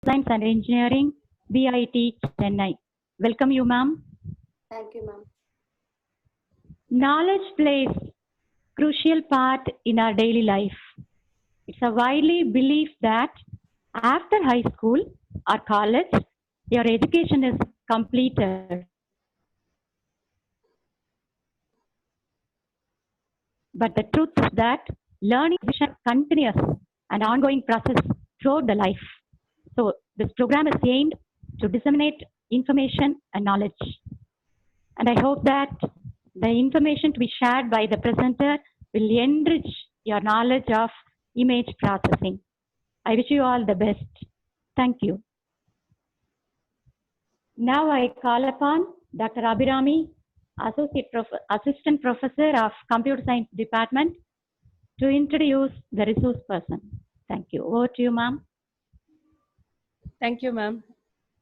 Science and Engineering, VIT Chennai. Welcome you, ma'am. Thank you, ma'am. Knowledge plays crucial part in our daily life. It's a widely believed that after high school or college, your education is completed. But the truth is that learning is a continuous and ongoing process throughout the life. So this program is aimed to disseminate information and knowledge. And I hope that the information to be shared by the presenter will enrich your knowledge of image processing. I wish you all the best. Thank you. Now I call upon Dr. Abhirami, Assistant Professor of Computer Science Department, to introduce the resource person. Thank you. Over to you, ma'am. Thank you, ma'am.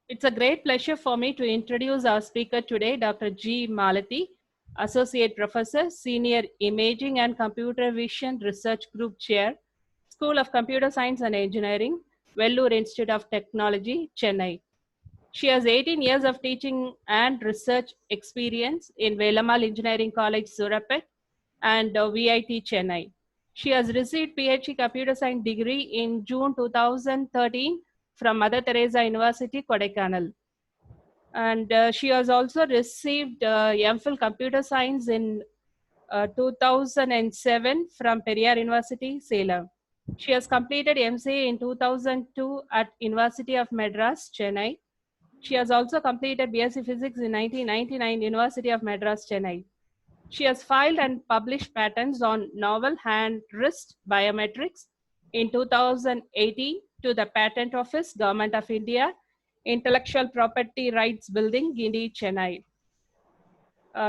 It's a great pleasure for me to introduce our speaker today, Dr. G. Malati, Associate Professor, Senior Imaging and Computer Vision Research Group Chair, School of Computer Science and Engineering, Vellore Institute of Technology, Chennai. She has 18 years of teaching and research experience in Velamal Engineering College, Surapet, and VIT Chennai. She has received PhD Computer Science degree in June 2013 from Mother Teresa University, Kodaikanal. And she has also received MPhil Computer Science in 2007 from Periyar University, Salem. She has completed MCA in 2002 at University of Madras, Chennai. She has also completed BSc Physics in 1999, University of Madras, Chennai. She has filed and published patents on novel hand wrist biometrics in 2018 to the Patent Office, Government of India, Intellectual Property Rights Building, Guinea, Chennai.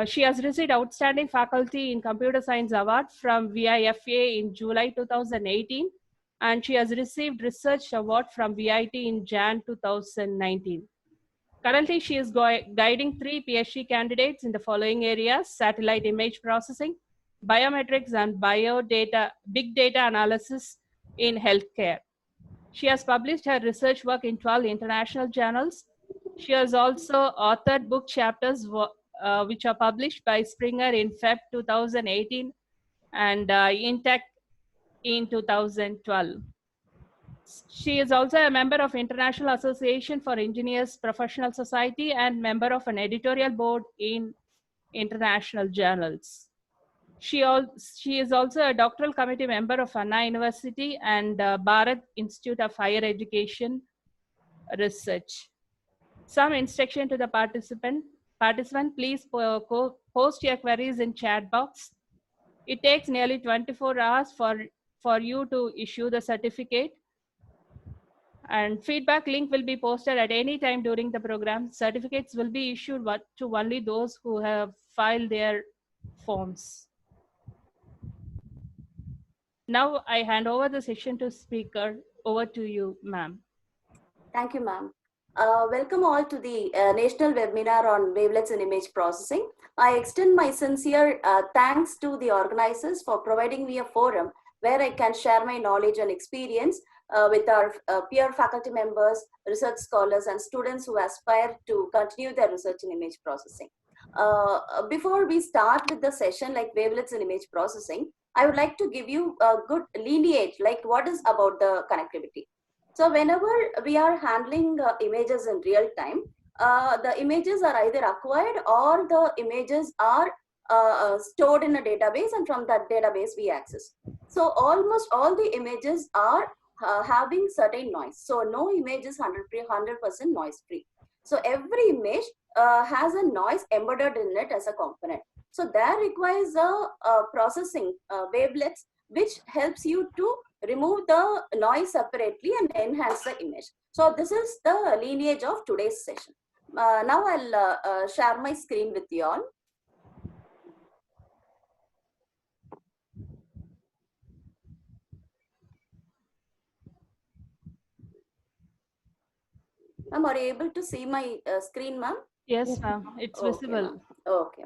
She has received Outstanding Faculty in Computer Science Award from VIFA in July 2018, and she has received Research Award from VIT in Jan 2019. Currently, she is guiding 3 PhD candidates in the following areas: satellite image processing, biometrics, and big data analysis in healthcare. She has published her research work in 12 international journals. She has also authored book chapters which are published by Springer in Feb 2018 and Intech in 2012. She is also a member of International Association for Engineers Professional Society and member of an editorial board in international journals. She is also a doctoral committee member of Anna University and Bharat Institute of Higher Education Research. Some instruction to the participant, please post your queries in chat box. It takes nearly 24 hours for you to issue the certificate. And feedback link will be posted at any time during the program. Certificates will be issued to only those who have filed their forms. Now I hand over the session to speaker. Over to you, ma'am. Thank you, ma'am. Welcome all to the National Webinar on Wavelets and Image Processing. I extend my sincere thanks to the organizers for providing me a forum where I can share my knowledge and experience with our peer faculty members, research scholars, and students who aspire to continue their research in image processing. Before we start with the session like wavelets and image processing, I would like to give you a good lineage, like what is about the connectivity. So whenever we are handling images in real time, the images are either acquired or the images are stored in a database, and from that database we access. So almost all the images are having certain noise. So no image is 100% noise free. So every image has a noise embedded in it as a component. So that requires a processing wavelets, which helps you to remove the noise separately and enhance the image. So this is the lineage of today's session. Now I'll share my screen with you all. Ma'am, are you able to see my screen, ma'am? Yes, ma'am. It's okay, visible. Okay.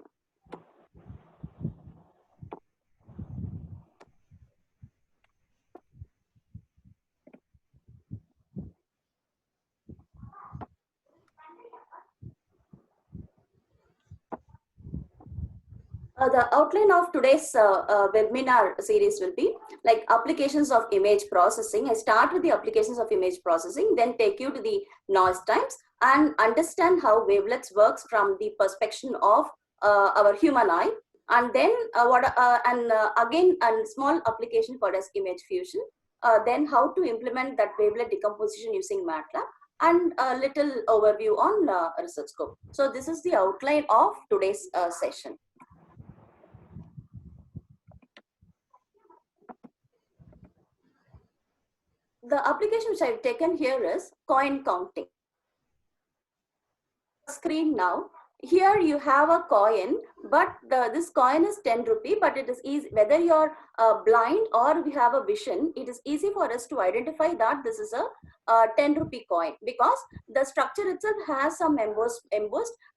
The outline of today's webinar series will be like applications of image processing. I start with the applications of image processing, then take you to the noise types and understand how wavelets works from the perspective of our human eye. And then again a small application called as image fusion. Then how to implement that wavelet decomposition using MATLAB, and a little overview on ResearchScope. So this is the outline of today's session. The application which I've taken here is coin counting. Screen now. Here you have a coin, but this coin is 10 rupee, but it is easy, whether you're blind or we have a vision, it is easy for us to identify that this is a 10 rupee coin, because the structure itself has some embossed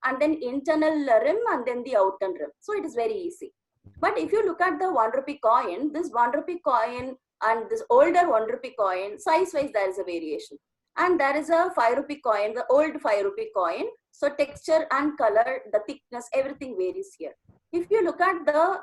and then internal rim and then the outer rim. So it is very easy. But if you look at the 1 rupee coin, this 1 rupee coin and this older 1 rupee coin, size wise there is a variation. And there is a 5 rupee coin, the old 5 rupee coin. So texture and color, the thickness, everything varies here. If you look at the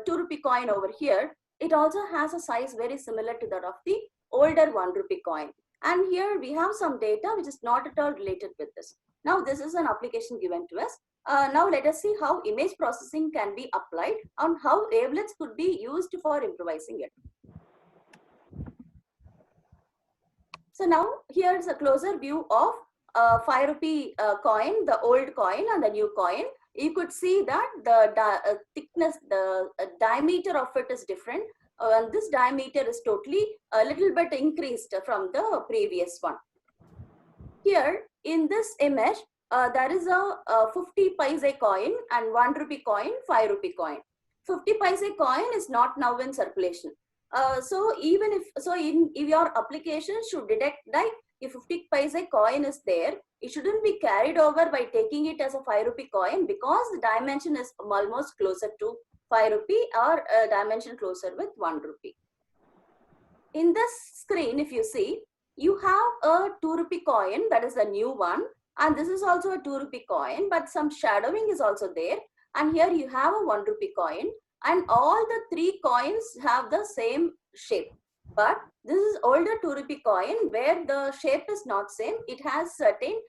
2 rupee coin over here, it also has a size very similar to that of the older 1 rupee coin. And here we have some data which is not at all related with this. Now this is an application given to us. Now let us see how image processing can be applied and how wavelets could be used for improvising it. So now here's a closer view of 5 rupee coin, the old coin and the new coin. You could see that the thickness, the diameter of it is different. And this diameter is totally a little bit increased from the previous one. Here in this image, there is a 50 paise coin and 1 rupee coin, 5 rupee coin. 50 paise coin is not now in circulation. So even if your application should detect like if 50 paise coin is there, it shouldn't be carried over by taking it as a 5 rupee coin, because the dimension is almost closer to 5 rupee or a dimension closer with 1 rupee. In this screen, if you see, you have a 2 rupee coin, that is a new one, and this is also a 2 rupee coin, but some shadowing is also there. And here you have a 1 rupee coin, and all the 3 coins have the same shape. But this is older 2 rupee coin where the shape is not same. It has certain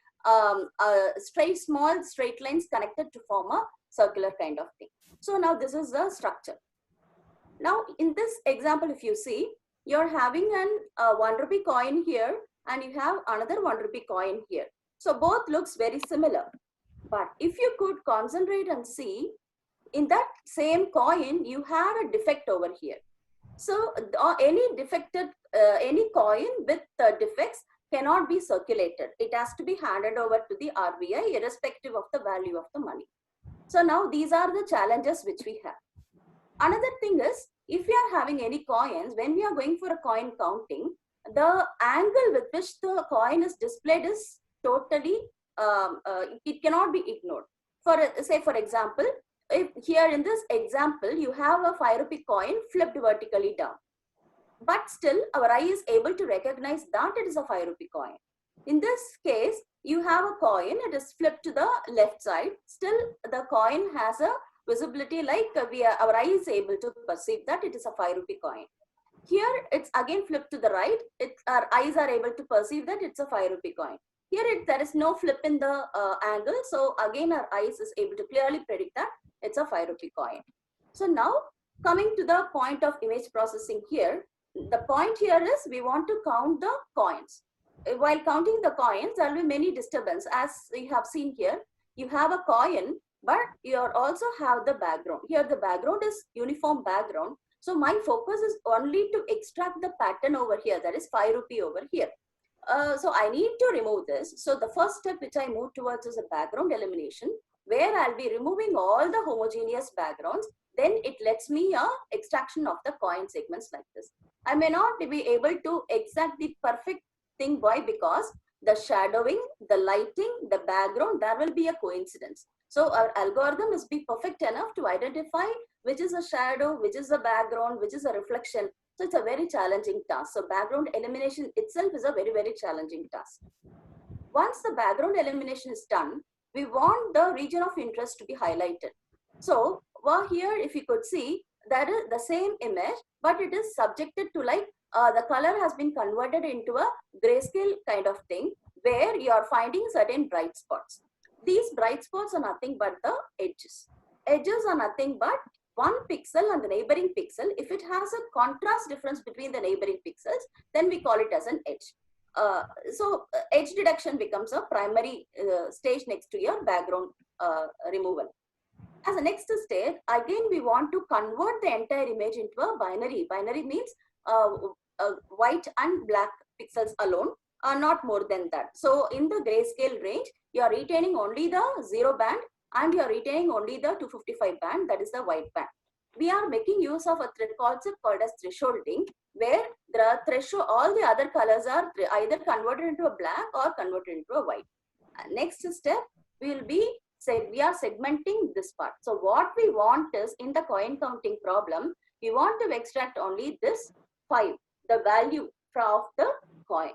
small straight lines connected to form a circular kind of thing. So now this is the structure. Now in this example, if you see, you're having an 1 rupee coin here and you have another 1 rupee coin here. So both looks very similar. But if you could concentrate and see, in that same coin, you have a defect over here. So any coin with defects cannot be circulated. It has to be handed over to the RBI irrespective of the value of the money. So now these are the challenges which we have. Another thing is, if we are having any coins, when we are going for a coin counting, the angle with which the coin is displayed is totally, it cannot be ignored. For example, if here in this example, you have a 5 rupee coin flipped vertically down. But still, our eye is able to recognize that it is a 5 rupee coin. In this case, you have a coin, it is flipped to the left side. Still, the coin has a visibility like our eye is able to perceive that it is a 5 rupee coin. Here, it's again flipped to the right. Our eyes are able to perceive that it's a 5 rupee coin. Here, there is no flip in the angle. So again, our eyes is able to clearly predict that it's a 5 rupee coin. So now coming to the point of image processing here, the point here is we want to count the coins. While counting the coins, there will be many disturbances. As we have seen here, you have a coin, but you also have the background. Here the background is uniform background. So my focus is only to extract the pattern over here, that is 5 rupee over here. So I need to remove this. So the first step which I move towards is a background elimination, where I'll be removing all the homogeneous backgrounds. Then it lets me extraction of the coin segments like this. I may not be able to exact the perfect thing. Why? Because the shadowing, the lighting, the background, there will be a coincidence. So our algorithm must be perfect enough to identify which is a shadow, which is a background, which is a reflection. So it's a very challenging task. So background elimination itself is a very, very challenging task. Once the background elimination is done, we want the region of interest to be highlighted. So Well, here, if you could see, that is the same image, but it is subjected to like the color has been converted into a grayscale kind of thing, where you are finding certain bright spots. These bright spots are nothing but the edges. Edges are nothing but one pixel and the neighboring pixel. If it has a contrast difference between the neighboring pixels, then we call it as an edge. So edge detection becomes a primary stage next to your background removal. As a next stage, again, we want to convert the entire image into a binary. Binary means white and black pixels alone, not more than that. So in the grayscale range, you are retaining only the 0 band and you are retaining only the 255 band, that is the white band. We are making use of a concept called as thresholding, where the threshold, all the other colors are either converted into a black or converted into a white. Next step will be, we are segmenting this part. So what we want is, in the coin counting problem, we want to extract only this 5, the value of the coin.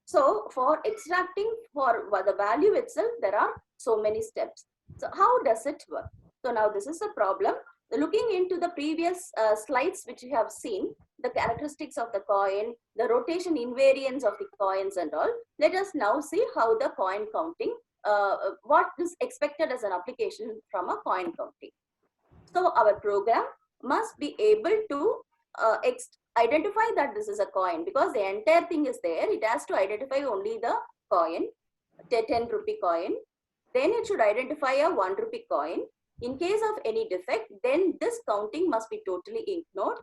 So for extracting for the value itself, there are so many steps. So how does it work? So now this is a problem. Looking into the previous slides which you have seen, the characteristics of the coin, the rotation invariance of the coins and all, let us now see how the coin counting, what is expected as an application from a coin counting. So our program must be able to identify that this is a coin, because the entire thing is there. It has to identify only the coin, the 10 rupee coin. Then it should identify a 1 rupee coin. In case of any defect, then this counting must be totally ignored.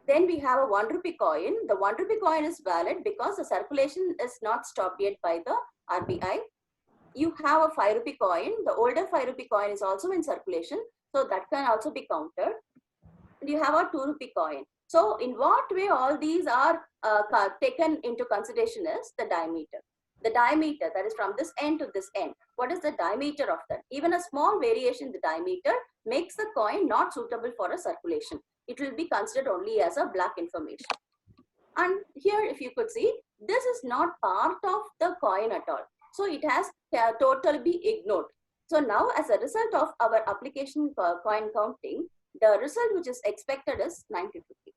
Then we have a 1 rupee coin. The 1 rupee coin is valid because the circulation is not stopped yet by the RBI. You have a 5 rupee coin. The older 5 rupee coin is also in circulation, so that can also be counted. And you have a 2 rupee coin. So in what way all these are taken into consideration is the diameter. The diameter, that is from this end to this end. What is the diameter of that? Even a small variation in the diameter makes the coin not suitable for a circulation. It will be considered only as a black information. And here, if you could see, this is not part of the coin at all. So it has totally be ignored. So now, as a result of our application coin counting, the result which is expected is 9050.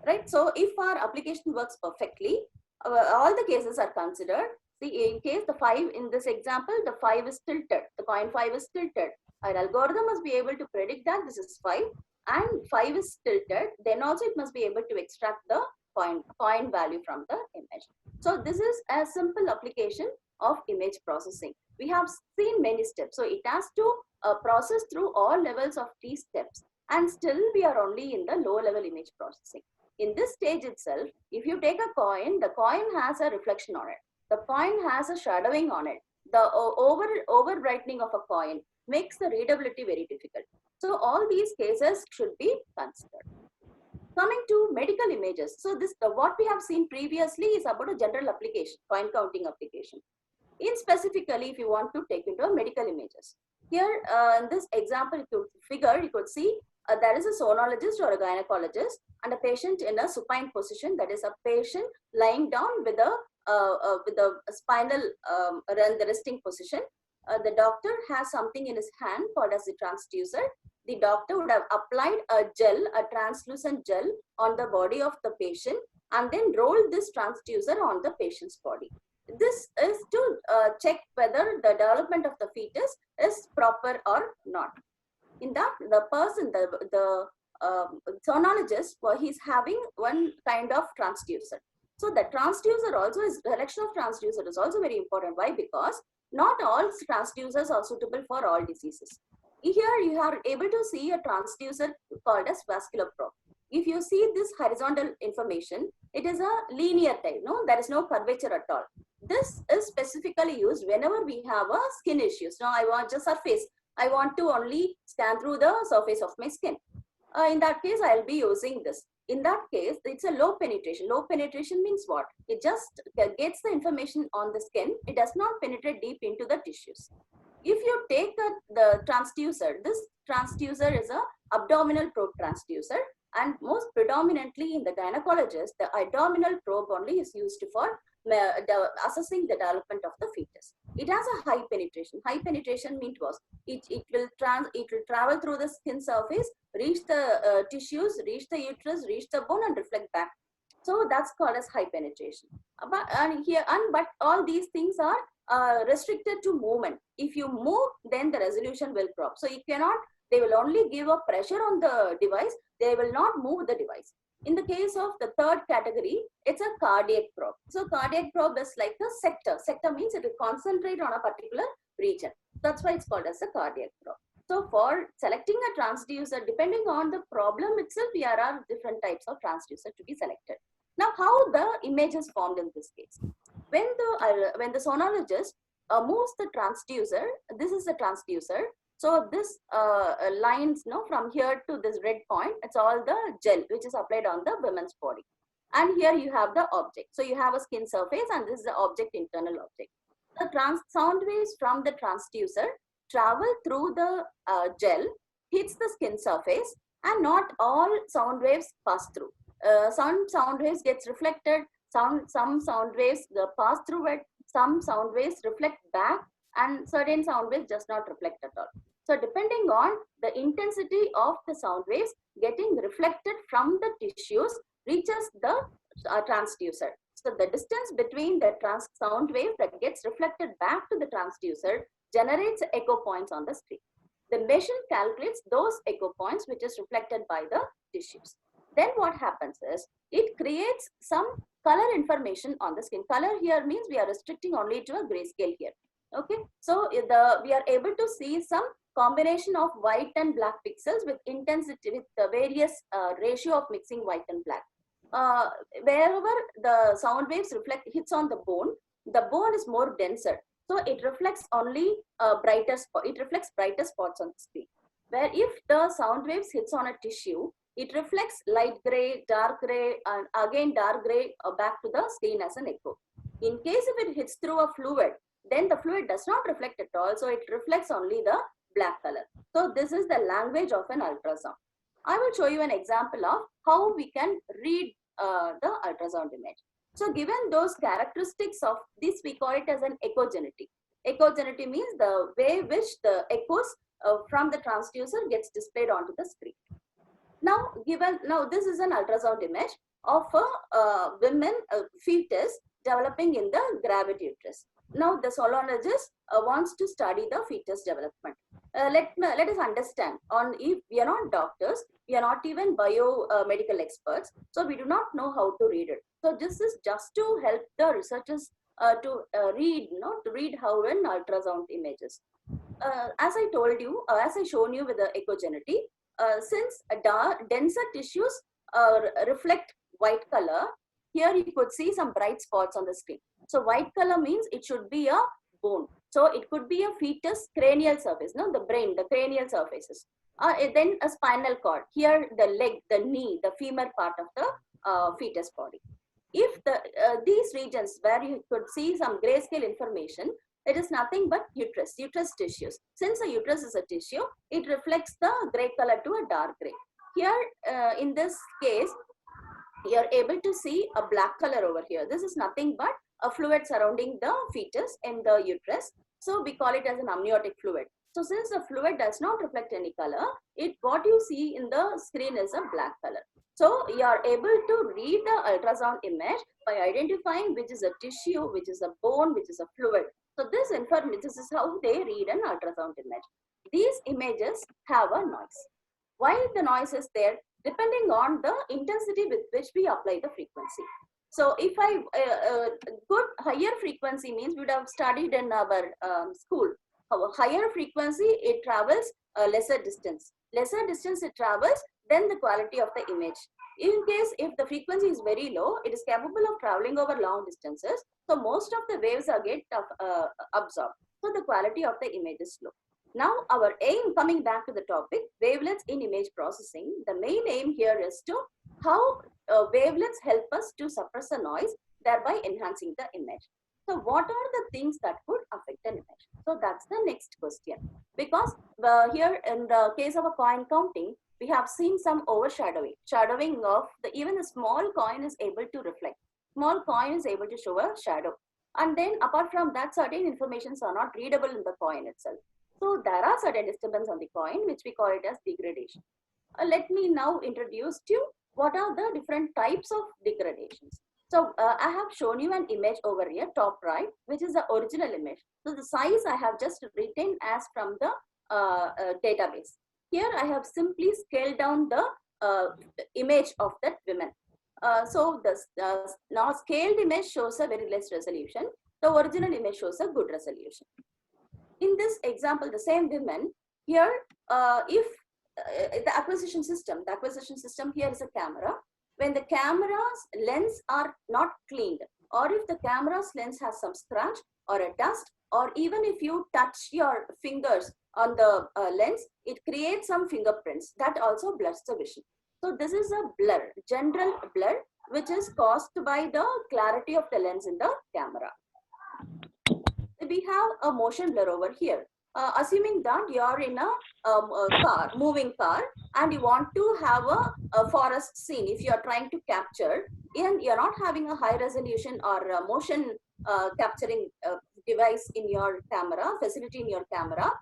Right? So if our application works perfectly, all the cases are considered. See, in case the 5 in this example, the 5 is tilted, the coin 5 is tilted. Our algorithm must be able to predict that this is 5 and 5 is tilted. Then also it must be able to extract the coin value from the image. So this is a simple application of image processing. We have seen many steps. So it has to process through all levels of these steps, and still we are only in the low level image processing. In this stage itself, if you take a coin, the coin has a reflection on it. The coin has a shadowing on it. The over brightening of a coin makes the readability very difficult. So all these cases should be considered. Coming to medical images. So this, what we have seen previously is about a general application, coin counting application. In specifically, if you want to take into a medical images. Here, in this example figure, you could see there is a sonologist or a gynecologist and a patient in a supine position. That is a patient lying down with a spinal the resting position. The doctor has something in his hand called as the transducer. The doctor would have applied a gel, a translucent gel on the body of the patient and then rolled this transducer on the patient's body. This is to check whether the development of the fetus is proper or not. In that, the person, the sonologist, he's having one kind of transducer. So the transducer also is, selection of transducer is also very important. Why? Because not all transducers are suitable for all diseases. Here you are able to see a transducer called as vascular probe. If you see this horizontal information, it is a linear type. No, there is no curvature at all. This is specifically used whenever we have a skin issues. Now I want just surface. I want to only scan through the surface of my skin. In that case, I'll be using this. In that case, it's a low penetration. Low penetration means what? It just gets the information on the skin. It does not penetrate deep into the tissues. If you take the transducer, this transducer is a abdominal probe transducer, and most predominantly in the gynecologist, the abdominal probe only is used for assessing the development of the fetus. It has a high penetration. High penetration means was it will travel through the skin surface, reach the tissues, reach the uterus, reach the bone, and reflect back. So that's called as high penetration. But all these things are restricted to movement. If you move, then the resolution will drop. So you cannot. They will only give a pressure on the device. They will not move the device. In the case of the third category, it's a cardiac probe. So cardiac probe is like a sector. Sector means it will concentrate on a particular region. That's why it's called as a cardiac probe. So for selecting a transducer, depending on the problem itself, there are different types of transducer to be selected. Now, how the image is formed in this case? When the sonologist moves the transducer, this is the transducer. So this lines from here to this red point, it's all the gel which is applied on the woman's body. And here you have the object. So you have a skin surface and this is the object, internal object. The sound waves from the transducer travel through the gel, hits the skin surface, and not all sound waves pass through. Some sound waves gets reflected, some sound waves pass through it, some sound waves reflect back, and certain sound waves does not reflect at all. So depending on the intensity of the sound waves getting reflected from the tissues reaches the transducer. So the distance between the sound wave that gets reflected back to the transducer generates echo points on the screen. The machine calculates those echo points which is reflected by the tissues. Then what happens is it creates some color information on the skin. Color here means we are restricting only to a grayscale here. Okay, so we are able to see some combination of white and black pixels with intensity, with the various ratio of mixing white and black. Wherever the sound waves hits on the bone is more denser. So it reflects only brighter spot. It reflects brighter spots on the screen. Where if the sound waves hits on a tissue, it reflects light gray, dark gray, and again dark gray back to the screen as an echo. In case if it hits through a fluid, then the fluid does not reflect at all. So it reflects only the black color. So this is the language of an ultrasound. I will show you an example of how we can read the ultrasound image. So given those characteristics of this, we call it as an echogeneity. Echogeneity means the way which the echoes from the transducer gets displayed onto the screen. Now this is an ultrasound image of a fetus developing in the gravity uterus. Now the sonologist wants to study the fetus development. Let us understand, if we are not doctors, we are not even biomedical experts, so we do not know how to read it. So this is just to help the researchers to read how an ultrasound images. As I told you, as I shown you with the echogeneity, since denser tissues reflect white color, here you could see some bright spots on the screen. So white color means it should be a bone. So it could be a fetus cranial surface, the brain, the cranial surfaces. Then a spinal cord. Here the leg, the knee, the femur part of the fetus body. If these regions where you could see some grayscale information, it is nothing but uterus tissues. Since the uterus is a tissue, it reflects the gray color to a dark gray. Here in this case, you are able to see a black color over here. This is nothing but a fluid surrounding the fetus in the uterus. So we call it as an amniotic fluid. So since the fluid does not reflect any color, what you see in the screen is a black color. So you are able to read the ultrasound image by identifying which is a tissue, which is a bone, which is a fluid. So this is how they read an ultrasound image. These images have a noise. Why the noise is there? Depending on the intensity with which we apply the frequency. So if good higher frequency means we would have studied in our school. Higher frequency, it travels a lesser distance. Lesser distance it travels, then the quality of the image. In case if the frequency is very low, it is capable of traveling over long distances. So most of the waves are get absorbed. So the quality of the image is low. Now our aim, coming back to the topic, wavelets in image processing, the main aim here is to how wavelets help us to suppress the noise, thereby enhancing the image. So what are the things that could affect an image? So that's the next question. Because here in the case of a coin counting, we have seen some overshadowing. Shadowing of even a small coin is able to reflect. small coin is able to show a shadow. And then apart from that, certain informations are not readable in the coin itself. So there are certain disturbance on the coin, which we call it as degradation. Let me now introduce to you what are the different types of degradations. So I have shown you an image over here, top right, which is the original image. So the size I have just written as from the database. Here I have simply scaled down the image of that woman. So this now scaled image shows a very less resolution. The original image shows a good resolution. In this example, the same woman here, if the acquisition system here is a camera. When the camera's lens are not cleaned, or if the camera's lens has some scratch or a dust, or even if you touch your fingers on the lens, it creates some fingerprints that also blurs the vision. So this is a blur, general blur, which is caused by the clarity of the lens in the camera. We have a motion blur over here. Assuming that you are in a car, moving car, and you want to have a forest scene, if you are trying to capture, and you're not having a high resolution or a motion capturing device in your camera, facility in your camera,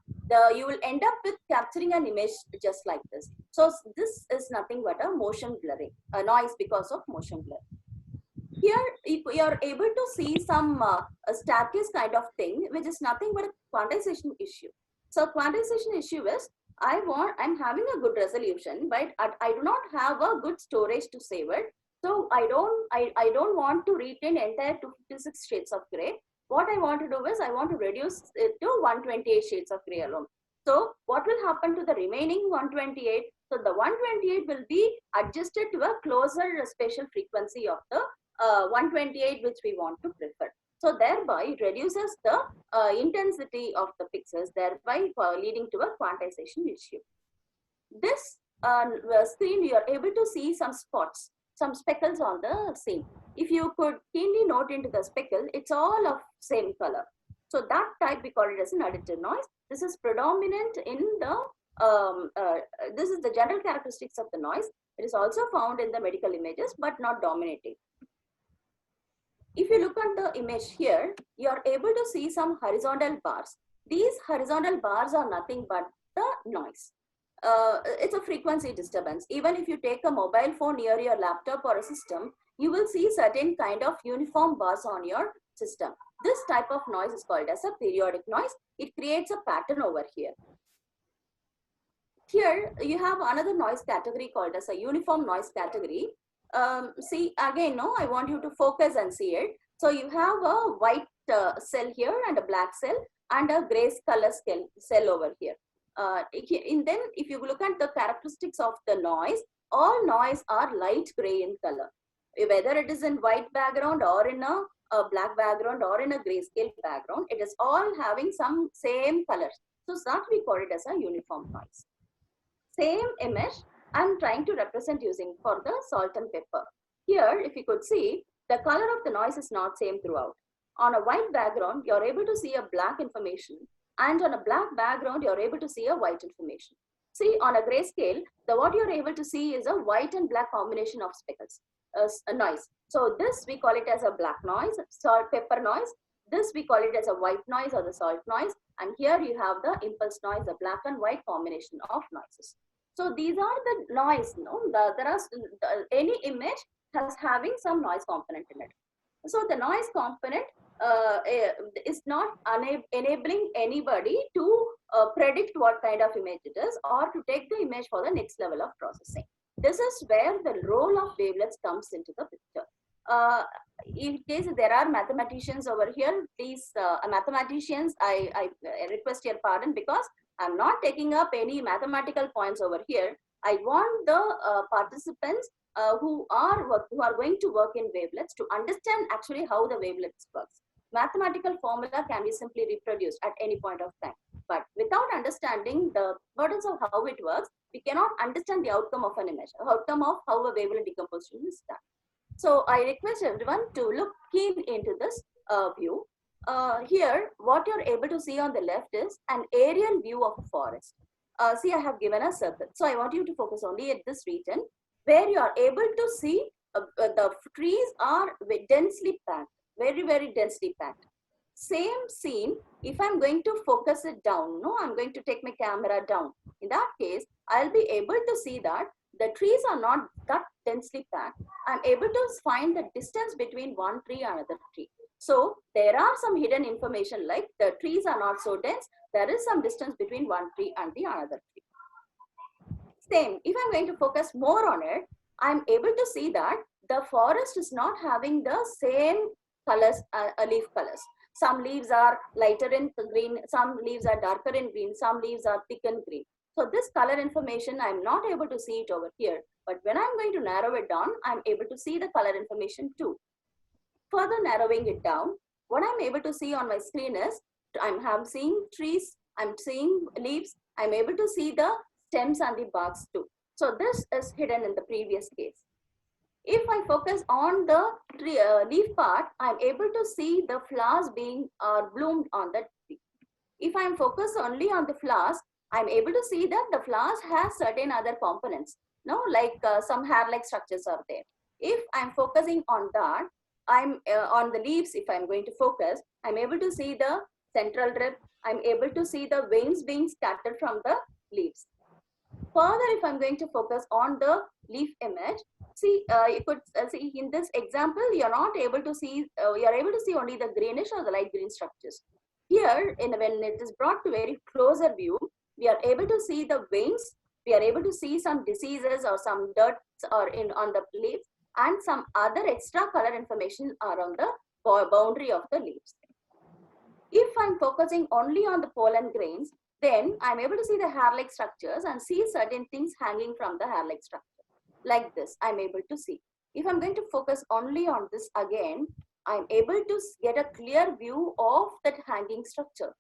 you will end up with capturing an image just like this. So this is nothing but a motion blurring, a noise because of motion blur. Here, you are able to see some a staircase kind of thing, which is nothing but a quantization issue. So quantization issue is, I'm having a good resolution, but I do not have a good storage to save it. So I don't want to retain entire 256 shades of gray. What I want to do is I want to reduce it to 128 shades of gray alone. So what will happen to the remaining 128? So the 128 will be adjusted to a closer spatial frequency of the 128 which we want to prefer. So thereby it reduces the intensity of the pixels, thereby leading to a quantization issue. This screen, you are able to see some spots, some speckles on the scene. If you could keenly note into the speckle, it's all of same color. So that type we call it as an additive noise. This is predominant in the, this is the general characteristics of the noise. It is also found in the medical images, but not dominating. If you look at the image here, you are able to see some horizontal bars. These horizontal bars are nothing but the noise. It's a frequency disturbance. Even if you take a mobile phone near your laptop or a system, you will see certain kind of uniform bars on your system. This type of noise is called as a periodic noise. It creates a pattern over here. Here you have another noise category called as a uniform noise category. See again, no, I want you to focus and see it. So you have a white cell here and a black cell and a gray color cell over here. And then if you look at the characteristics of the noise, all noise are light gray in color. Whether it is in white background or in a black background or in a grayscale background, it is all having some same colors. So that we call it as a uniform noise. Same image I'm trying to represent using for the salt and pepper. Here, if you could see, the color of the noise is not same throughout. On a white background, you're able to see a black information, and on a black background, you're able to see a white information. See, on a grayscale, what you're able to see is a white and black combination of speckles, a noise. So this we call it as a black noise, salt pepper noise. This we call it as a white noise or the salt noise. And here you have the impulse noise, the black and white combination of noises. So these are the noise, there are any image has having some noise component in it. So the noise component is not enabling anybody to predict what kind of image it is or to take the image for the next level of processing. This is where the role of wavelets comes into the picture. In case there are mathematicians over here, please, mathematicians, I request your pardon because I'm not taking up any mathematical points over here. I want the participants who are going to work in wavelets to understand actually how the wavelets works. Mathematical formula can be simply reproduced at any point of time. But without understanding the importance of how it works, we cannot understand the outcome of an image, outcome of how a wavelet decomposition is done. So I request everyone to look keen into this view. Here, what you're able to see on the left is an aerial view of a forest. See, I have given a circle. So I want you to focus only at this region where you are able to see the trees are densely packed, very, very densely packed. Same scene, if I'm going to focus it down, no, I'm going to take my camera down. In that case, I'll be able to see that the trees are not that densely packed. I'm able to find the distance between one tree and another tree. So there are some hidden information like the trees are not so dense. There is some distance between one tree and the another tree. Same, if I'm going to focus more on it, I'm able to see that the forest is not having the same colors, leaf colors. Some leaves are lighter in green, some leaves are darker in green, some leaves are thick in green. So this color information, I'm not able to see it over here. But when I'm going to narrow it down, I'm able to see the color information too. Further narrowing it down, what I'm able to see on my screen is, I'm seeing trees, I'm seeing leaves, I'm able to see the stems and the barks too. So this is hidden in the previous case. If I focus on the tree, leaf part, I'm able to see the flowers being bloomed on that tree. If I'm focused only on the flowers, I'm able to see that the flowers have certain other components, no, like some hair-like structures are there. If I'm focusing on that, I'm on the leaves, if I'm going to focus, I'm able to see the central rib, I'm able to see the veins being scattered from the leaves. Further, if I'm going to focus on the leaf image, see, you could see in this example, you're not able to see, you're able to see only the greenish or the light green structures. Here, when it is brought to very closer view, we are able to see the veins, we are able to see some diseases or some dirt or on the leaves, and some other extra color information are on the boundary of the leaves. If I'm focusing only on the pollen grains, then I'm able to see the hair-like structures and see certain things hanging from the hair-like structure. Like this, I'm able to see. If I'm going to focus only on this again, I'm able to get a clear view of that hanging structure.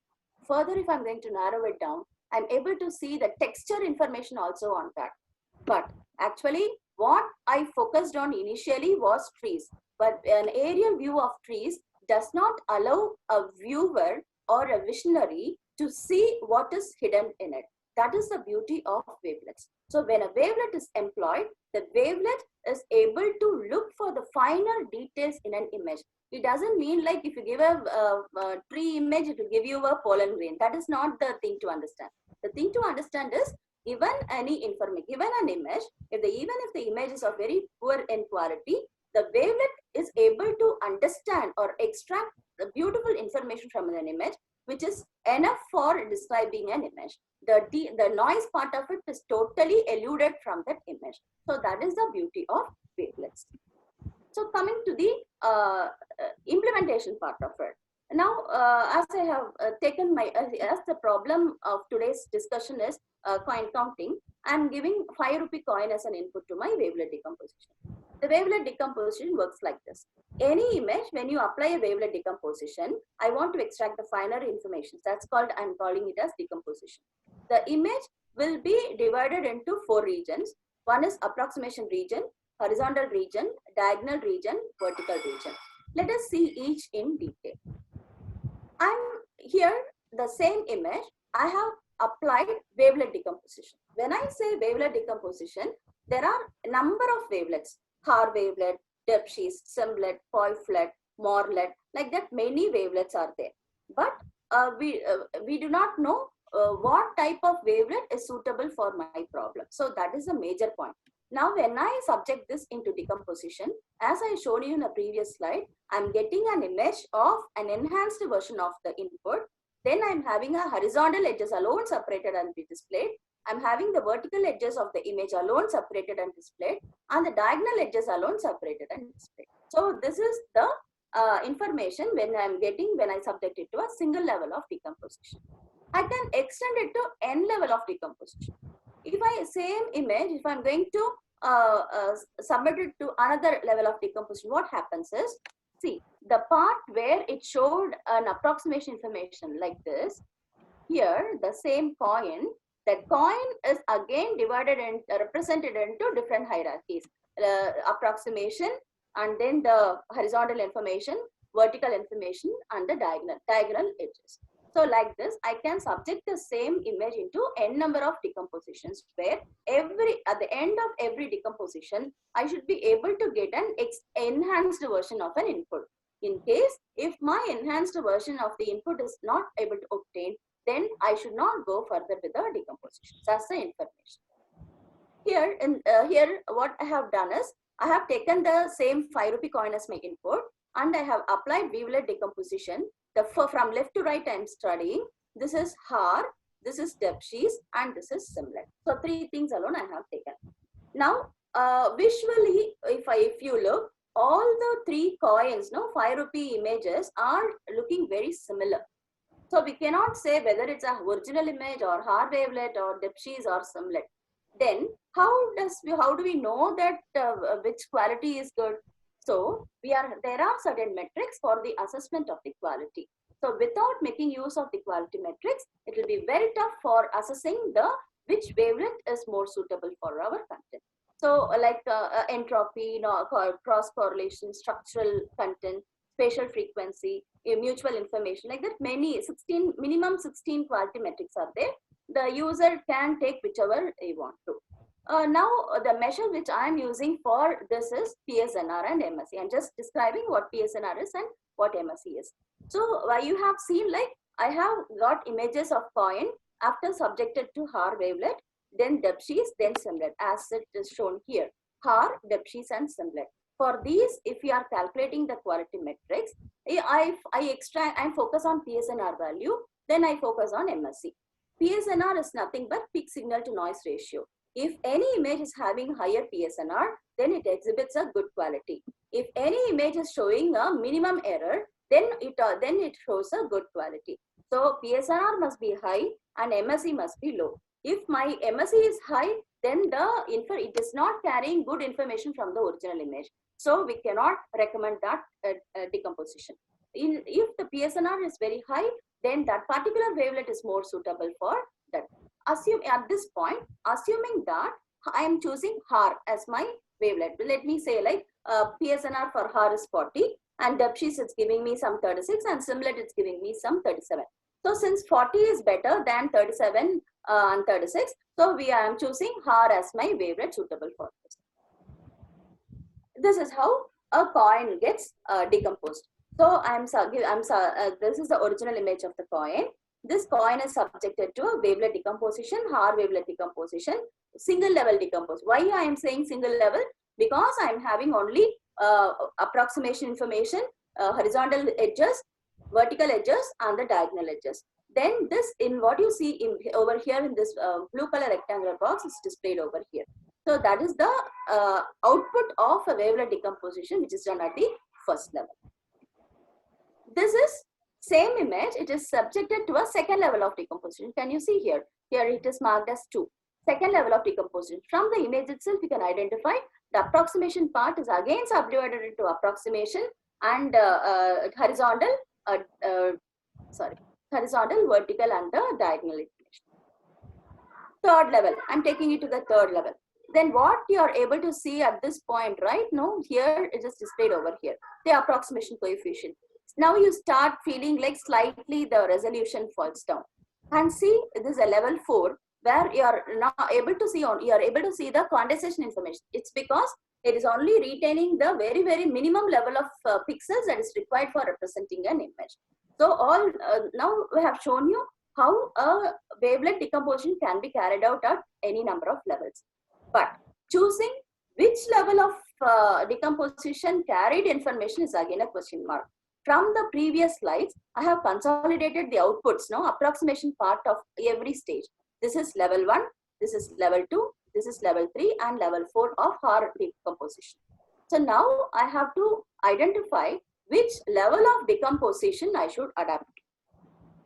Further, if I'm going to narrow it down, I'm able to see the texture information also on that. But actually, what I focused on initially was trees. But an aerial view of trees does not allow a viewer or a visionary to see what is hidden in it. That is the beauty of wavelets. So when a wavelet is employed, the wavelet is able to look for the finer details in an image. It doesn't mean like if you give a tree image, it will give you a pollen grain. That is not the thing to understand. The thing to understand is, given any information, given an image, even if the image is of very poor in quality, the wavelet is able to understand or extract the beautiful information from an image, which is enough for describing an image. The noise part of it is totally eluded from that image. So that is the beauty of wavelets. So coming to the implementation part of it. Now, as I have taken as the problem of today's discussion is coin counting, I am giving 5 rupee coin as an input to my wavelet decomposition. The wavelet decomposition works like this. Any image, when you apply a wavelet decomposition, I want to extract the finer information. That's called, I'm calling it as decomposition. The image will be divided into 4 regions. One is approximation region, horizontal region, diagonal region, vertical region. Let us see each in detail. I'm here, the same image, I have applied wavelet decomposition. When I say wavelet decomposition, there are a number of wavelets. Haar wavelet, Debshis, Simlet, Poiflet, Morlet, like that many wavelets are there. But we do not know what type of wavelet is suitable for my problem. So that is a major point. Now, when I subject this into decomposition, as I showed you in a previous slide, I'm getting an image of an enhanced version of the input. Then I'm having a horizontal edges alone separated and be displayed. I'm having the vertical edges of the image alone separated and displayed, and the diagonal edges alone separated and displayed. So this is the information when I'm getting when I subject it to a single level of decomposition. I can extend it to n level of decomposition. If I same image, if I'm going to submit it to another level of decomposition, what happens is, see, the part where it showed an approximation information like this, here the same coin, that coin is again divided and represented into different hierarchies, approximation, and then the horizontal information, vertical information, and the diagonal edges. So like this, I can subject the same image into n number of decompositions, where at the end of every decomposition, I should be able to get an enhanced version of an input. In case if my enhanced version of the input is not able to obtain, then I should not go further with the decomposition. That's the information. Here, what I have done is, I have taken the same 5 rupee coin as my input, and I have applied wavelet decomposition. From left to right, I am studying. This is Har, this is Debshis, and this is Simlet. So 3 things alone I have taken. Now, visually, if you look, all the 3 coins, 5 rupee images are looking very similar. So we cannot say whether it's a original image or Har wavelet or Debshis or Simlet. Then how do we know that which quality is good? So there are certain metrics for the assessment of the quality. So without making use of the quality metrics, it will be very tough for assessing which wavelet is more suitable for our content. So like entropy, cross correlation, structural content, spatial frequency, mutual information, like that minimum 16 quality metrics are there. The user can take whichever they want to. Now, the measure which I am using for this is PSNR and MSE. I'm just describing what PSNR is and what MSE is. So, you have seen, like, I have got images of coin after subjected to Har wavelet, then Debshis, then Simlet, as it is shown here. Har, Debshis, and Simlet. For these, if we are calculating the quality metrics, I focus on PSNR value, then I focus on MSE. PSNR is nothing but peak signal to noise ratio. If any image is having higher PSNR, then it exhibits a good quality. If any image is showing a minimum error, then it shows a good quality. So PSNR must be high and MSE must be low. If my MSE is high, then it is not carrying good information from the original image. So we cannot recommend that decomposition. If the PSNR is very high, then that particular wavelet is more suitable for that. At this point, assuming that I am choosing Har as my wavelet, let me say like PSNR for Har is 40, and Debshis is giving me some 36, and Simlet is giving me some 37. So since 40 is better than 37 and 36, so I am choosing Har as my wavelet suitable for this. This is how a coin gets decomposed. So this is the original image of the coin. This coin is subjected to a wavelet decomposition, Har wavelet decomposition, single level decomposition. Why I am saying single level? Because I am having only approximation information, horizontal edges, vertical edges, and the diagonal edges. Then this, in what you see over here in this blue color rectangular box, is displayed over here. So that is the output of a wavelet decomposition, which is done at the first level. This is same image, it is subjected to a second level of decomposition. Can you see here? Here it is marked as 2. Second level of decomposition. From the image itself, you can identify the approximation part is again subdivided into approximation and horizontal, vertical, and the diagonal information. Third level, I'm taking it to the third level. Then what you are able to see at this point, right? No, here it is displayed over here, the approximation coefficient. Now you start feeling like slightly the resolution falls down. And see, this is a level 4 where you are now able to see the condensation information. It's because it is only retaining the very, very minimum level of pixels that is required for representing an image. So now we have shown you how a wavelet decomposition can be carried out at any number of levels. But choosing which level of decomposition carried information is again a question mark. From the previous slides, I have consolidated the outputs, approximation part of every stage. This is level 1, this is level 2, this is level 3, and level 4 of Har decomposition. So now I have to identify which level of decomposition I should adapt.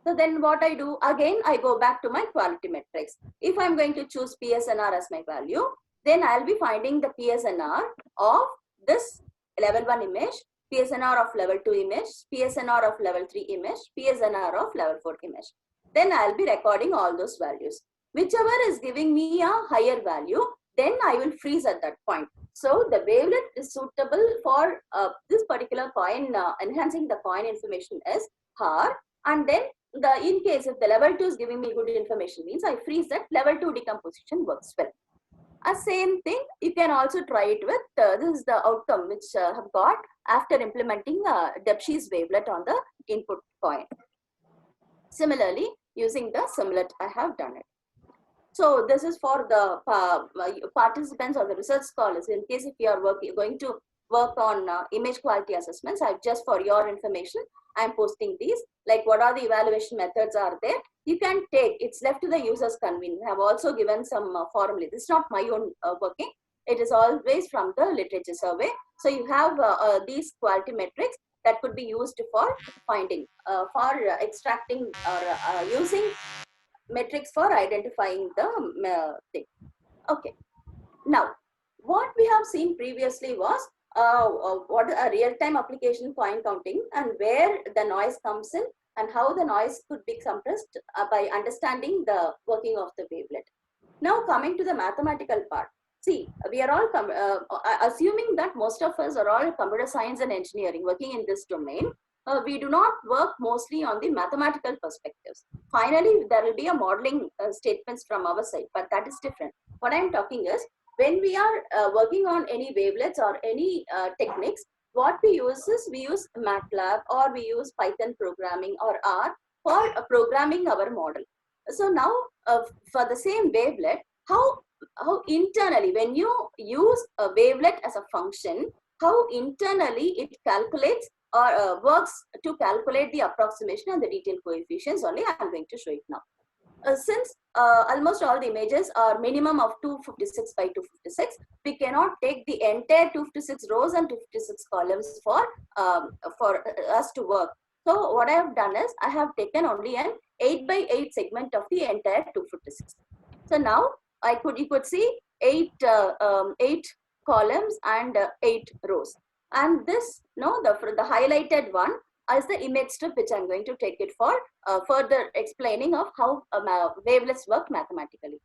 So then what I do, again, I go back to my quality metrics. If I'm going to choose PSNR as my value, then I'll be finding the PSNR of this level 1 image, PSNR of level 2 image, PSNR of level 3 image, PSNR of level 4 image. Then I'll be recording all those values. Whichever is giving me a higher value, then I will freeze at that point. So the wavelet is suitable for this particular coin, enhancing the coin information is Har, and then in case if the level 2 is giving me good information, means I freeze that level 2 decomposition works well. Same thing, you can also try it with, this is the outcome which have got after implementing Debshi's wavelet on the input point. Similarly, using the Simlet, I have done it. So this is for the participants or the research scholars. In case if you are going to work on image quality assessments, I've just for your information, I'm posting these, like what are the evaluation methods are there. You can take, it's left to the user's convenience. I have also given some formula. This is not my own working. It is always from the literature survey. So you have these quality metrics that could be used for finding, for extracting or using metrics for identifying the thing. Okay. Now, what we have seen previously was what a real-time application point counting and where the noise comes in and how the noise could be compressed by understanding the working of the wavelet. Now coming to the mathematical part. See, we are all assuming that most of us are all computer science and engineering working in this domain. We do not work mostly on the mathematical perspectives. Finally, there will be a modeling statements from our side, but that is different. What I'm talking is, when we are working on any wavelets or any techniques, what we use is, we use MATLAB or we use Python programming or R for programming our model. So now for the same wavelet, how internally, when you use a wavelet as a function, how internally it calculates or works to calculate the approximation and the detail coefficients only I'm going to show it now. Since almost all the images are minimum of 256 by 256, we cannot take the entire 256 rows and 256 columns for us to work. So what I have done is, I have taken only an 8 by 8 segment of the entire 256. So now you could see 8 columns and 8 rows. And this, the highlighted one is the image strip, which I'm going to take it for further explaining of how wavelets work mathematically.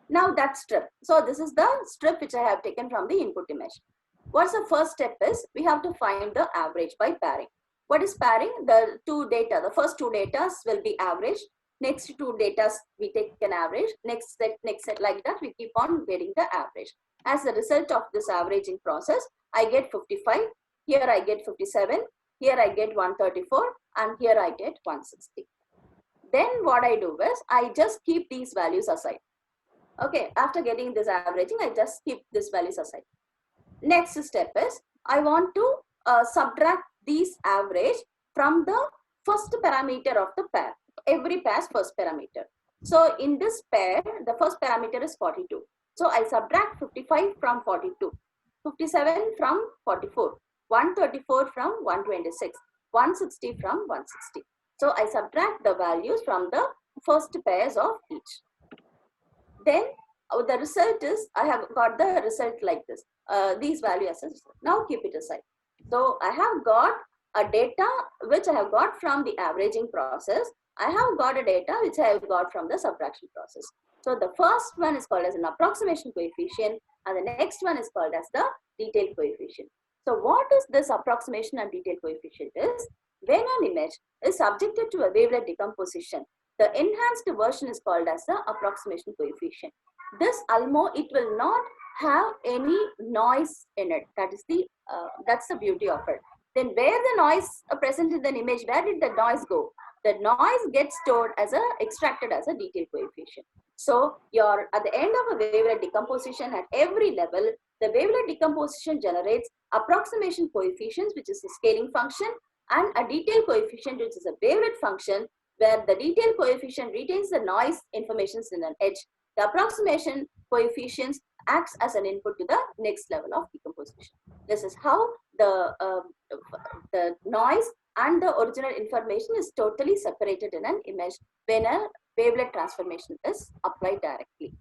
Now that strip. So this is the strip which I have taken from the input image. What's the first step is, we have to find the average by pairing. What is pairing? The two data, the first two data will be average. Next two data we take an average. Next set like that, we keep on getting the average. As a result of this averaging process, I get 55. Here I get 57. Here I get 134 and here I get 160. Then what I do is, I just keep these values aside. Okay, after getting this averaging, I just keep these values aside. Next step is, I want to subtract these average from the first parameter of the pair. Every pair's first parameter. So in this pair, the first parameter is 42. So I subtract 55 from 42, 57 from 44. 134 from 126, 160 from 160. So I subtract the values from the first pairs of each. Then the result is, I have got the result like this. These values. Now keep it aside. So I have got a data which I have got from the averaging process. I have got a data which I have got from the subtraction process. So the first one is called as an approximation coefficient and the next one is called as the detail coefficient. So what is this approximation and detail coefficient is, when an image is subjected to a wavelet decomposition, the enhanced version is called as the approximation coefficient. This ALMO, it will not have any noise in it. That is the that's the beauty of it. Then where the noise present in the image, where did the noise go? The noise gets stored as extracted as a detail coefficient. So at the end of a wavelet decomposition at every level, the wavelet decomposition generates approximation coefficients, which is a scaling function, and a detail coefficient, which is a wavelet function, where the detail coefficient retains the noise information in an edge. The approximation coefficients acts as an input to the next level of decomposition. This is how the noise and the original information is totally separated in an image when a wavelet transformation is applied directly.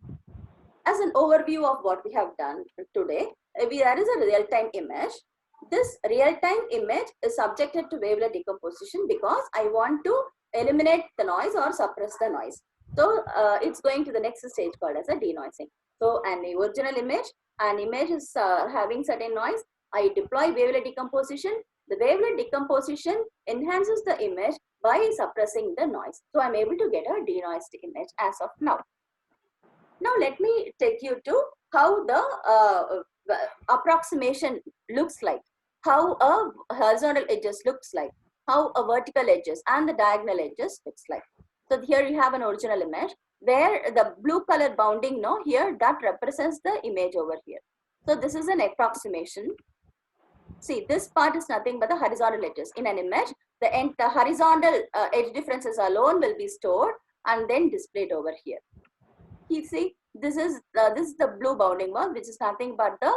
As an overview of what we have done today, there is a real-time image. This real-time image is subjected to wavelet decomposition because I want to eliminate the noise or suppress the noise. So it's going to the next stage called as a denoising. So an original image, an image is having certain noise. I deploy wavelet decomposition. The wavelet decomposition enhances the image by suppressing the noise. So I'm able to get a denoised image as of now. Now let me take you to how the approximation looks like, how a horizontal edges looks like, how a vertical edges and the diagonal edges looks like. So here you have an original image where the blue color bounding here that represents the image over here. So this is an approximation. See, this part is nothing but the horizontal edges. In an image, the horizontal edge differences alone will be stored and then displayed over here. You see, this is the blue bounding one, which is nothing but the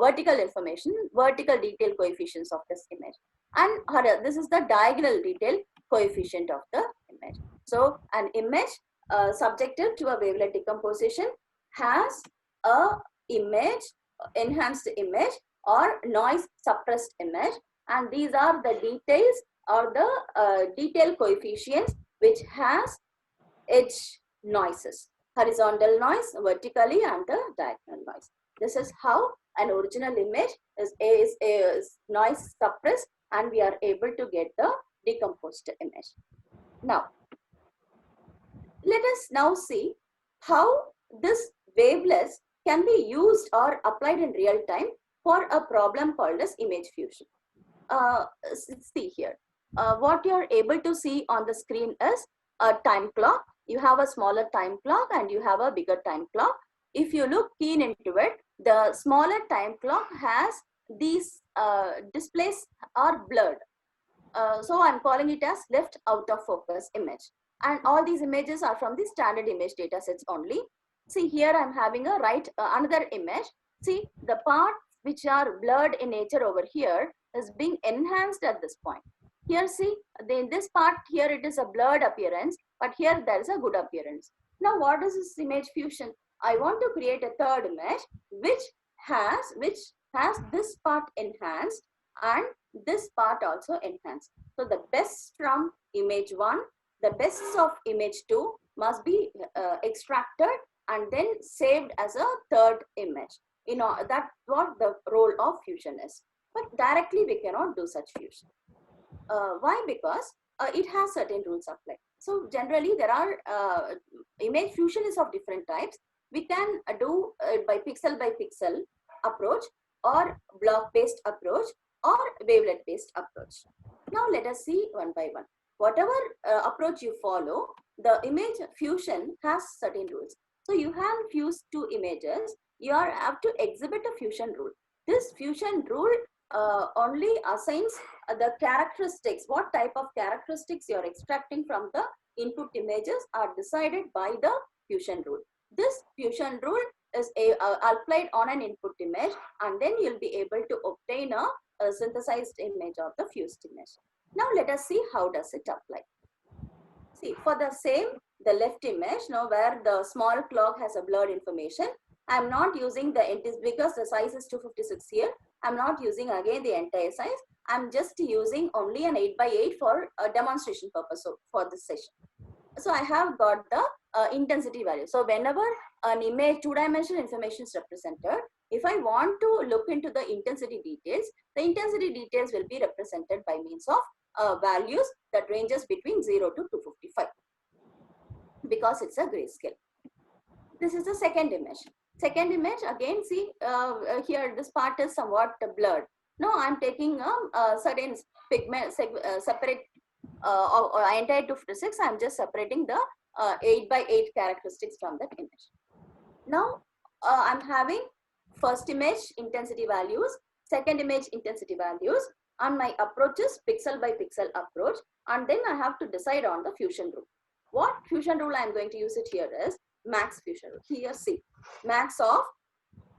vertical information, vertical detail coefficients of this image. And this is the diagonal detail coefficient of the image. So an image subjected to a wavelet decomposition has a image, enhanced image or noise suppressed image, and these are the details or the detail coefficients which has edge noises, horizontal noise, vertically, and the diagonal noise. This is how an original image is noise suppressed, and we are able to get the decomposed image. Now, let us now see how this wavelets can be used or applied in real time for a problem called as image fusion. See here, what you are able to see on the screen is a time clock. You have a smaller time clock and you have a bigger time clock. If you look keen into it, the smaller time clock has these displays are blurred. So I'm calling it as left out of focus image. And all these images are from the standard image data sets only. See here I'm having a another image. See, the parts which are blurred in nature over here is being enhanced at this point. Here see, in this part here it is a blurred appearance, but here there is a good appearance. Now what is this image fusion? I want to create a third image which has this part enhanced and this part also enhanced. So the best from image 1, the best of image 2 must be extracted and then saved as a third image. You know, that's what the role of fusion is. But directly we cannot do such fusion. Why? Because it has certain rules applied. So generally there are image fusion is of different types. We can do it by pixel approach or block based approach or wavelet based approach. Now let us see one by one. Whatever approach you follow, the image fusion has certain rules. So you have fused two images, you have to exhibit a fusion rule. This fusion rule only assigns the characteristics, what type of characteristics you are extracting from the input images are decided by the fusion rule. This fusion rule is applied on an input image, and then you'll be able to obtain a synthesized image of the fused image. Now let us see how does it apply. See, for the same, the left image, now where the small clock has a blurred information, I'm not using because the size is 256 here. I'm not using again the entire size. I'm just using only an 8x8 for a demonstration purpose for this session. So I have got the intensity value. So whenever an image, two-dimensional information is represented, if I want to look into the intensity details, the intensity details will be represented by means of values that ranges between 0 to 255 because it's a grayscale. This is the second image. Second image, again, see here this part is somewhat blurred. Now I'm taking a certain pigment separate or entire 256. I'm just separating the 8x8 characteristics from that image. Now I'm having first image intensity values, second image intensity values, and my approach is pixel by pixel approach, and then I have to decide on the fusion rule. What fusion rule I'm going to use it here is max fusion rule. Here see, max of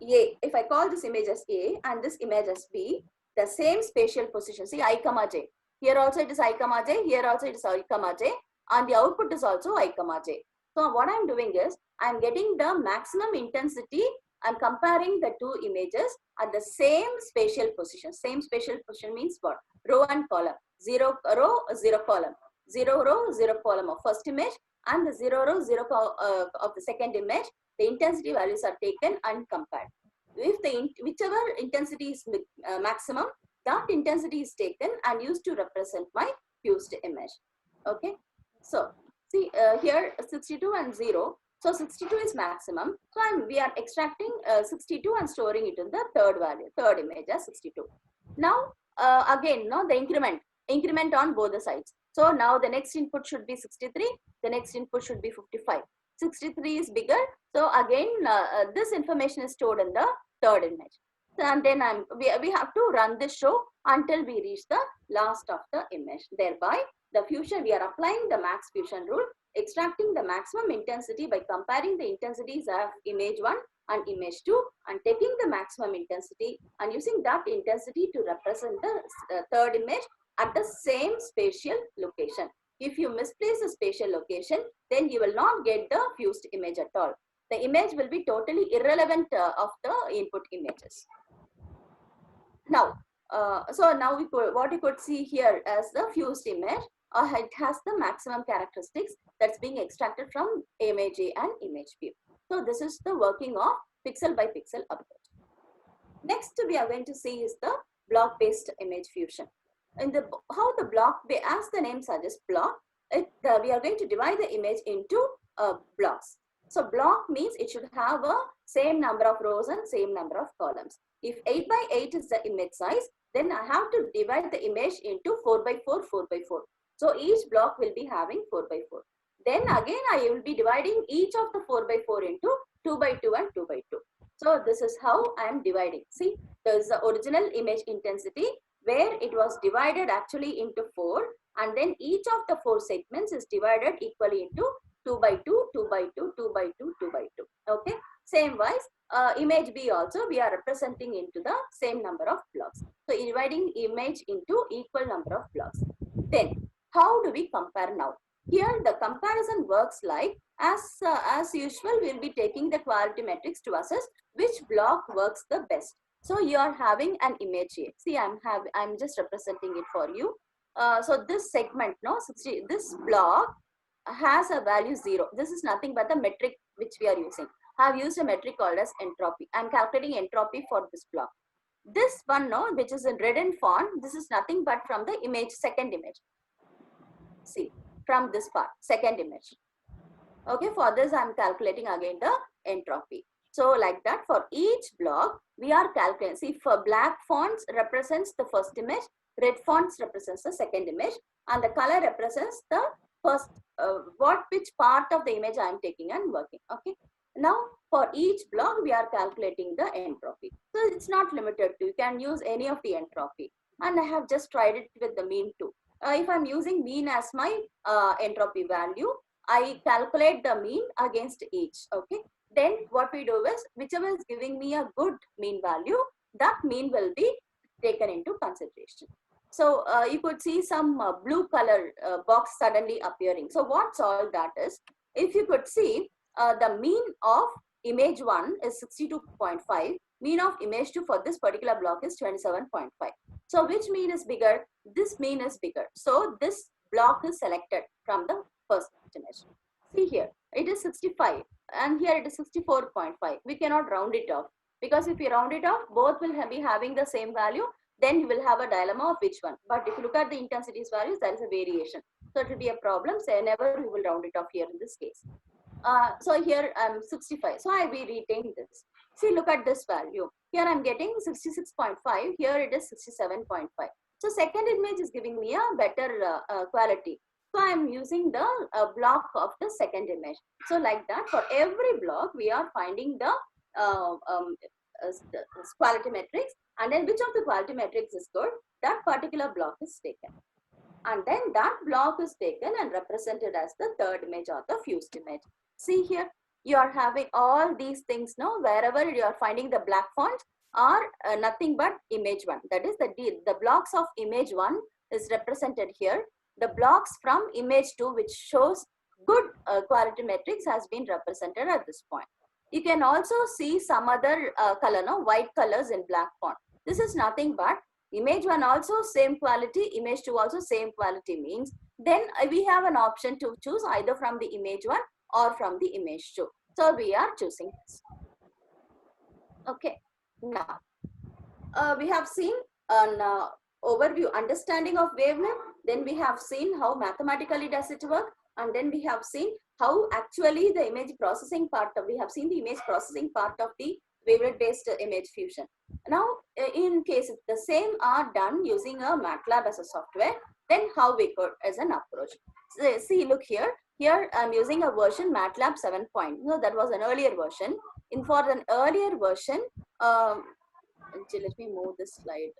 A. If I call this image as A and this image as B, the same spatial position. See I comma J. Here also it is I comma J. Here also it is I comma J. And the output is also I comma J. So what I'm doing is I'm getting the maximum intensity. I'm comparing the two images at the same spatial position. Same spatial position means what? Row and column. 0 row, 0 column. 0 row, 0 column of first image, and the 0 row, 0 of the second image. The intensity values are taken and compared. If whichever intensity is maximum, that intensity is taken and used to represent my fused image. Okay, so see here 62 and 0. So 62 is maximum. So we are extracting 62 and storing it in the third value, third image as 62. Now again, no, the increment on both the sides. So now the next input should be 63. The next input should be 55. 63 is bigger. So again, this information is stored in the third image. And then we have to run this show until we reach the last of the image. Thereby, the fusion, we are applying the max fusion rule, extracting the maximum intensity by comparing the intensities of image 1 and image 2 and taking the maximum intensity and using that intensity to represent the third image at the same spatial location. If you misplace a spatial location, then you will not get the fused image at all. The image will be totally irrelevant of the input images. Now, so now what you could see here as the fused image, it has the maximum characteristics that's being extracted from image A and image B. So this is the working of pixel by pixel approach. Next, we are going to see is the block-based image fusion. In the how the block, as the name suggests, block, we are going to divide the image into blocks. So block means it should have a same number of rows and same number of columns. If 8 by 8 is the image size, then I have to divide the image into 4 by 4, 4 by 4. So each block will be having 4 by 4. Then again, I will be dividing each of the 4 by 4 into 2 by 2 and 2 by 2. So this is how I am dividing. See, there is the original image intensity where it was divided actually into 4, and then each of the 4 segments is divided equally into 2 by 2, 2 by 2, 2 by 2, 2 by 2. Okay. Same wise, image B also we are representing into the same number of blocks. So dividing image into equal number of blocks. Then how do we compare now? Here the comparison works like as usual. We'll be taking the quality metrics to assess which block works the best. So you are having an image here. See, I'm just representing it for you. So this segment, no, this block has a value 0. This is nothing but the metric which we are using. I have used a metric called as entropy. I'm calculating entropy for this block. This one, no, which is in red and font, this is nothing but from the image, second image. See, from this part, second image. Okay, for this I'm calculating again the entropy. So like that, for each block, we are calculating. See, for black fonts represents the first image, red fonts represents the second image, and the color represents the first, which part of the image I am taking and working. Okay. Now, for each block, we are calculating the entropy. So it's not limited to, you can use any of the entropy. And I have just tried it with the mean too. If I'm using mean as my entropy value, I calculate the mean against each. Okay. Then what we do is, whichever is giving me a good mean value, that mean will be taken into consideration. So you could see some blue color box suddenly appearing. So what's all that is, if you could see, the mean of image 1 is 62.5, mean of image 2 for this particular block is 27.5. So which mean is bigger? This mean is bigger. So this block is selected from the first image. See here, it is 65 and here it is 64.5. We cannot round it off, because if you round it off, both will be having the same value. Then you will have a dilemma of which one. But if you look at the intensities values, there is a variation. So it will be a problem. So never you will round it off here in this case. So here I'm 65. So I will retain this. See, look at this value. Here I'm getting 66.5. Here it is 67.5. So second image is giving me a better quality. So I'm using the block of the second image. So like that, for every block, we are finding the quality metrics. And then which of the quality metrics is good, that particular block is taken. And then that block is taken and represented as the third image or the fused image. See here, you are having all these things now. Wherever you are finding the black fonts are nothing but image 1. That is the blocks of image 1 is represented here. The blocks from image 2, which shows good quality metrics, has been represented at this point. You can also see some other color, no, white colors in black font. This is nothing but image 1 also same quality, image 2 also same quality means. Then we have an option to choose either from the image 1 or from the image 2. So we are choosing this. Okay. Now, we have seen an overview, understanding of wavelength. Then we have seen how mathematically does it work. And then we have seen how actually the image processing part of, we have seen the image processing part of the wavelet based image fusion. Now, in case if the same are done using a MATLAB as a software, then how we could as an approach. So, see, look here. Here I'm using a version MATLAB 7. No, that was an earlier version. For an earlier version, let me move this slide.